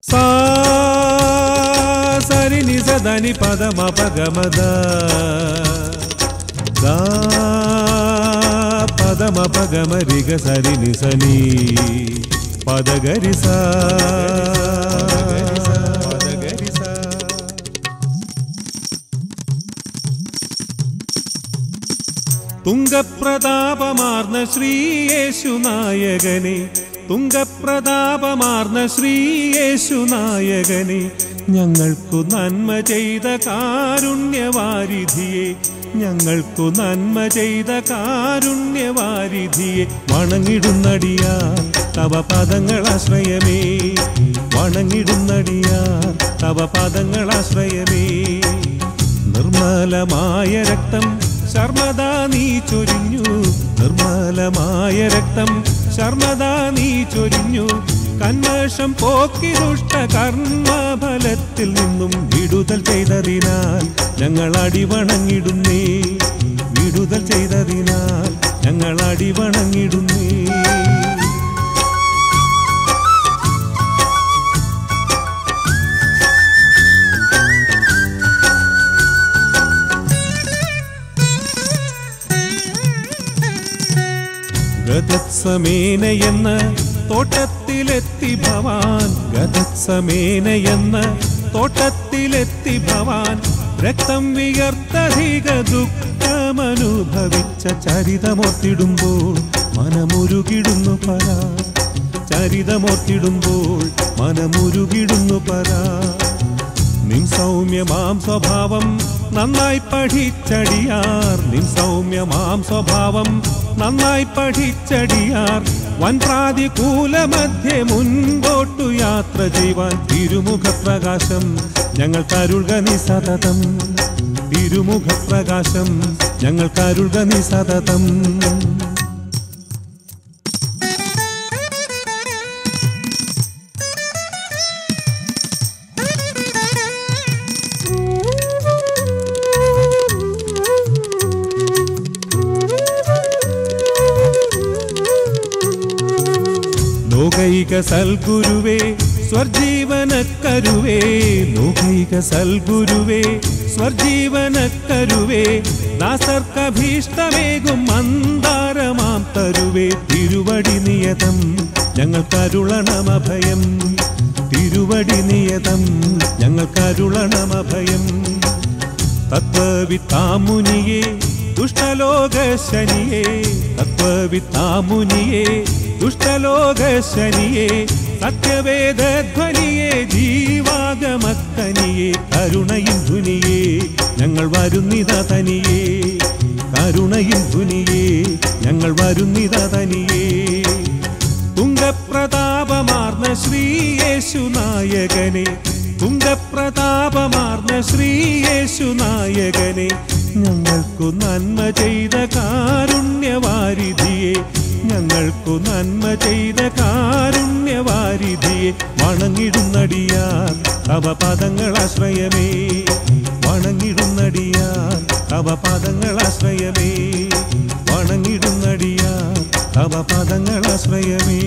sa sari ni sa da ni pa da ma pa ga ma da da pa da ma pa ga ma ri ga sari ni sa ni pa da ga ri sa തുംഗപ്രതാപമാർന്ന ശ്രീയേശുനായകനെ തുംഗപ്രതാപമാർന്ന ശ്രീയേശുനായകനെ ഞങ്ങൾക്കു നന്മ ചെയ്ത കാരുണ്യവാരിധിയെ ഞങ്ങൾക്കു നന്മ ചെയ്ത കാരുണ്യവാരിധിയെ വണങ്ങിടുന്നടിയാർ തവ പദങ്ങളാശ്രയമേ വണങ്ങിടുന്നടിയാർ തവ പദങ്ങളാശ്രയമേ നിർമ്മലമായ രക്തം ശർമ്മദാ നീ ചൊരിഞ്ഞു നിർമ്മലമായ രക്തം ശർമ്മദാ നീ ചൊരിഞ്ഞു കന്മഷം പോക്കി ദുഷ്ട കർമ്മഫലത്തിൽ നിന്നും വിടുതൽ ചെയ്തതിനാൽ ഞങ്ങൾ അടിവണങ്ങിടുന്നേ വിടുതൽ ചെയ്തതിനാൽ ഞങ്ങൾ അടിവണങ്ങിടുന്നേ ഗതത്സമേന തോട്ടത്തിലെത്തി ഭവാൻ ഗതത്സമേന തോട്ടത്തിലെത്തി ഭവാൻ രക്തം വിയർത്തധിക ദുഃഖമനുഭവിച്ച ചരിതമോർത്തിടുമ്പോൾ മനമുരുകിടുന്നു പരാ ചരിതമോർത്തിടുമ്പോൾ മനമുരുകിടുന്നു പരാ നിൻ സൗമ്യമാം സ്വഭാവം നന്നായി പഠിച്ചടിയാർ നിൻ സൗമ്യമാം സ്വഭാവം നന്നായി പഠിച്ചടിയാർ വൻ പ്രാതികൂല മധ്യേ മുൻപോട്ടു യാത്ര ചെയ്യുവാൻ തിരുമുഖപ്രകാശം ഞങ്ങൾ കരുൾക നീ സതതം തിരുമുഖപ്രകാശം ഞങ്ങൾ കരുൾക നീ സതതം ലോകൈക സൽഗുരുവേ സ്വർജീവനക്കരുവേ ലോകൈക സൽഗുരുവേ സ്വർജീവനക്കരുവേ ദാസർക്കഭീഷ്ടമേകും മന്ദാരമാം തരുവേ തിരുവടി നിയതം ഞങ്ങൾ കരുളണമഭയം തിരുവടി നിയതം ഞങ്ങൾ കരുളണമഭയം തത്വവിത്താമുനിയേ ദുഷ്ടലോകശനിയേ തത്വവിത്താമുനിയേ ദുഷ്ടലോകശനിയേ സത്യവേദധ്വനിയേ ജീവാഗമക്കനിയേ കരുണയിൻ ധുനിയേ ഞങ്ങൾ വരുന്നിതാ തനിയേ കരുണയിൻ ധുനിയേ ഞങ്ങൾ വരുന്നിതാ തനിയേ തുംഗപ്രതാപമാർന്ന ശ്രീയേശുനായകനെ തുംഗപ്രതാപമാർന്ന ശ്രീയേശുനായകനെ ഞങ്ങൾക്കു നന്മ ചെയ്ത കാരുണ്യവാരിധിയെ ഞങ്ങൾക്കു നന്മ ചെയ്ത കാരുണ്യവാരിധിയെ വണങ്ങിടുന്നടിയാർ തവ പദങ്ങളാശ്രയമേ വണങ്ങിടുന്നടിയാർ തവ പദങ്ങളാശ്രയമേ വണങ്ങിടുന്നടിയാർ തവ പദങ്ങളാശ്രയമേ